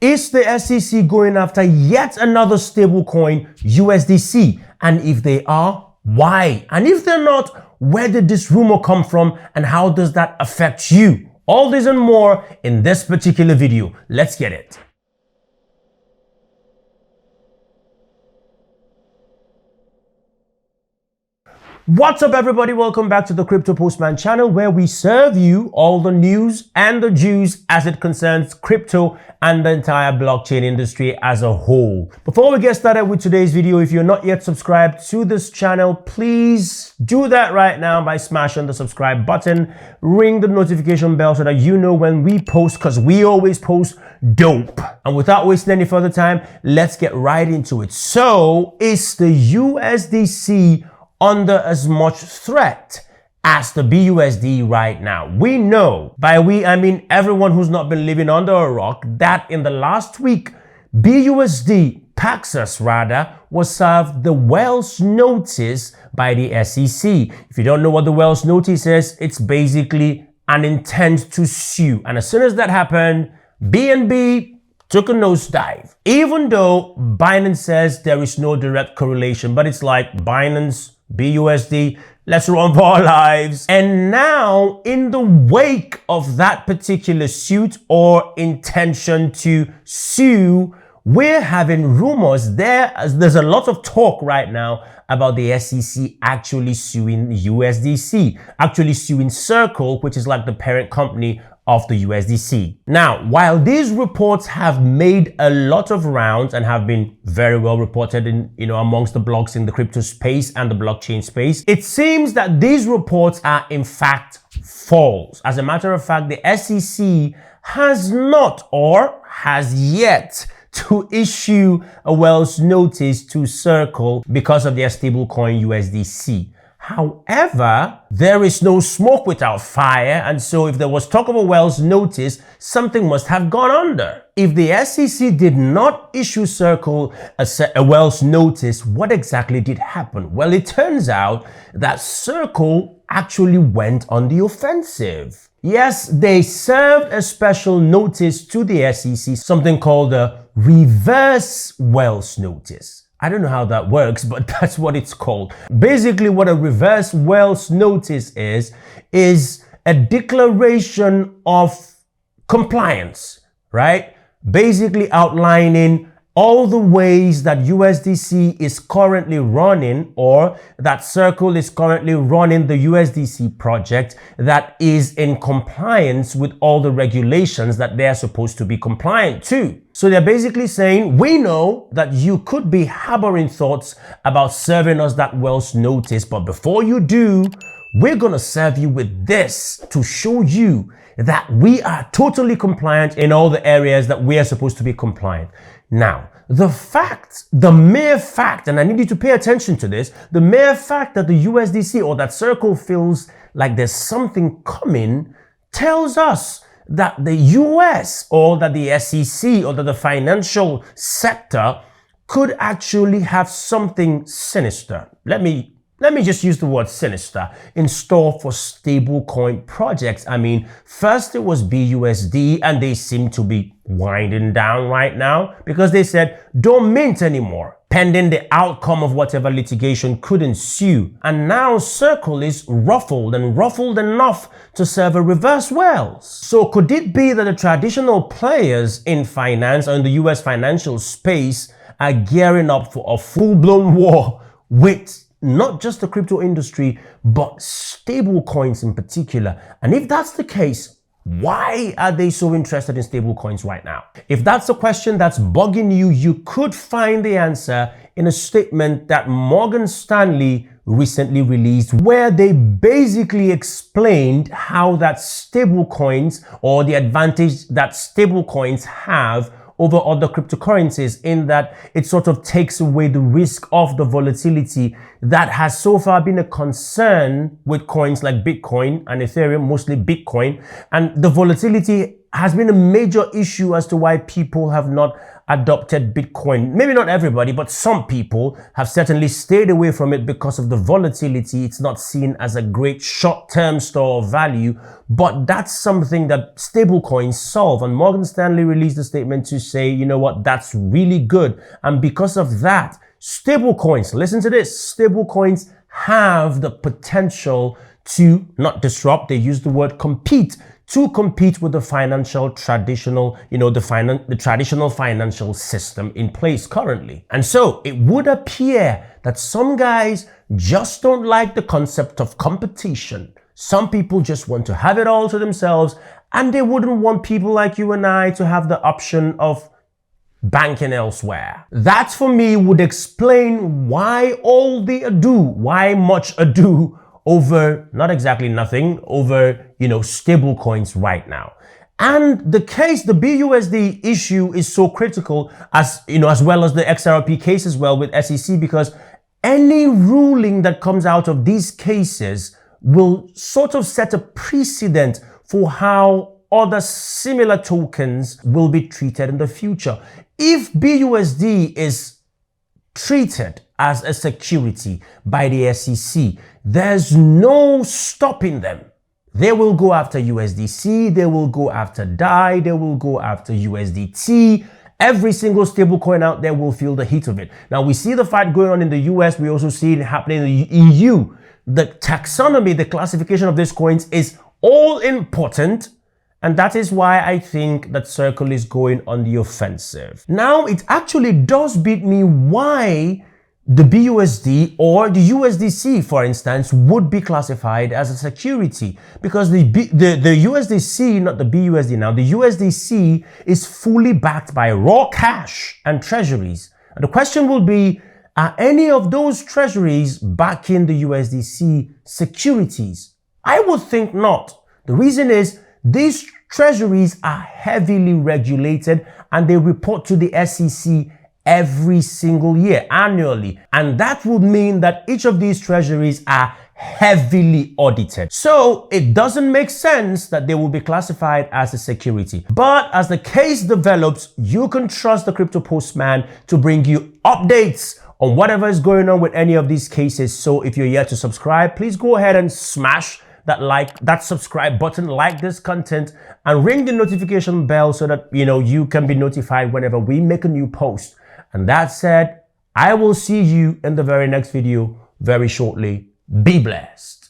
Is the SEC going after yet another stablecoin, USDC? And if they are, why? And if they're not, where did this rumor come from and how does that affect you? All this and more in this particular video. Let's get it. What's up, everybody? Welcome back to the Crypto Postman channel, where we serve you all the news and the juice as it concerns crypto and the entire blockchain industry as a whole. Before we get started with today's video, if you're not yet subscribed to this channel, please do that right now by smashing the subscribe button, ring the notification bell so that you know when we post, because we always post dope. And without wasting any further time, let's get right into it. So, is the USDC under as much threat as the BUSD right now? We know, by we I mean everyone who's not been living under a rock, that in the last week, BUSD, Paxos rather, was served the Wells notice by the SEC. If you don't know what the Wells notice is, it's basically an intent to sue. And as soon as that happened, BNB took a nosedive, even though Binance says there is no direct correlation, but it's like Binance, BUSD, let's run for our lives. And now, in the wake of that particular suit or intention to sue, we're having rumors there's a lot of talk right now about the SEC actually suing USDC, actually suing Circle, which is like the parent company of the USDC. Now, while these reports have made a lot of rounds and have been very well reported in, amongst the blogs in the crypto space and the blockchain space, it seems that these reports are in fact false. As a matter of fact, the SEC has not or has yet to issue a Wells notice to Circle because of their stablecoin USDC. However, there is no smoke without fire, and so if there was talk of a Wells notice, something must have gone under. If the SEC did not issue Circle a Wells notice, what exactly did happen? Well, it turns out that Circle actually went on the offensive. Yes, they served a special notice to the SEC, something called a reverse Wells notice. I don't know how that works, but that's what it's called. Basically, what a reverse Wells notice is a declaration of compliance, right? Basically outlining all the ways that USDC is currently running, or that Circle is currently running the USDC project that is in compliance with all the regulations that they're supposed to be compliant to. So they're basically saying, we know that you could be harboring thoughts about serving us that Wells notice, but before you do, we're gonna serve you with this to show you that we are totally compliant in all the areas that we are supposed to be compliant. Now, the mere fact, and I need you to pay attention to this, the mere fact that the USDC or that Circle feels like there's something coming tells us that the US or that the SEC or that the financial sector could actually have something sinister. Let me just use the word sinister in store for stablecoin projects. I mean, first it was BUSD, and they seem to be winding down right now because they said don't mint anymore, pending the outcome of whatever litigation could ensue. And now Circle is ruffled enough to serve a reverse Wells. So could it be that the traditional players in finance or in the US financial space are gearing up for a full-blown war with not just the crypto industry, but stable coins in particular? And if that's the case, why are they so interested in stable coins right now? If that's a question that's bugging you, you could find the answer in a statement that Morgan Stanley recently released, where they basically explained how that stable coins, or the advantage that stable coins have over other cryptocurrencies, in that it sort of takes away the risk of the volatility that has so far been a concern with coins like Bitcoin and Ethereum, mostly Bitcoin. And the volatility has been a major issue as to why people have not adopted Bitcoin. Maybe not everybody, but some people have certainly stayed away from it because of the volatility. It's not seen as a great short-term store of value, but that's something that stablecoins solve. And Morgan Stanley released a statement to say, you know what, that's really good. And because of that, stablecoins, listen to this, stablecoins have the potential to not disrupt, they use the word compete, to compete with the traditional financial system in place currently. And so it would appear that some guys just don't like the concept of competition. Some people just want to have it all to themselves, and they wouldn't want people like you and I to have the option of banking elsewhere. That for me would explain why all the ado, why much ado over, not exactly nothing, over, stable coins right now. And the BUSD issue is so critical as well as the XRP case as well with SEC, because any ruling that comes out of these cases will sort of set a precedent for how other similar tokens will be treated in the future. If BUSD is treated as a security by the SEC, there's no stopping them. They will go after USDC, they will go after DAI, they will go after USDT. Every single stablecoin out there will feel the heat of it. Now, we see the fight going on in the US, we also see it happening in the EU. The taxonomy, the classification of these coins is all important, and that is why I think that Circle is going on the offensive. Now, it actually does beat me why the BUSD or the USDC, for instance, would be classified as a security, because the USDC, not the BUSD now, the USDC is fully backed by raw cash and treasuries. And the question will be, are any of those treasuries backing the USDC securities? I would think not. The reason is these treasuries are heavily regulated and they report to the SEC every single year, annually. And that would mean that each of these treasuries are heavily audited. So it doesn't make sense that they will be classified as a security. But as the case develops, you can trust the Crypto Postman to bring you updates on whatever is going on with any of these cases. So if you're yet to subscribe, please go ahead and smash that subscribe button, like this content, and ring the notification bell so that you can be notified whenever we make a new post. And that said, I will see you in the very next video very shortly. Be blessed.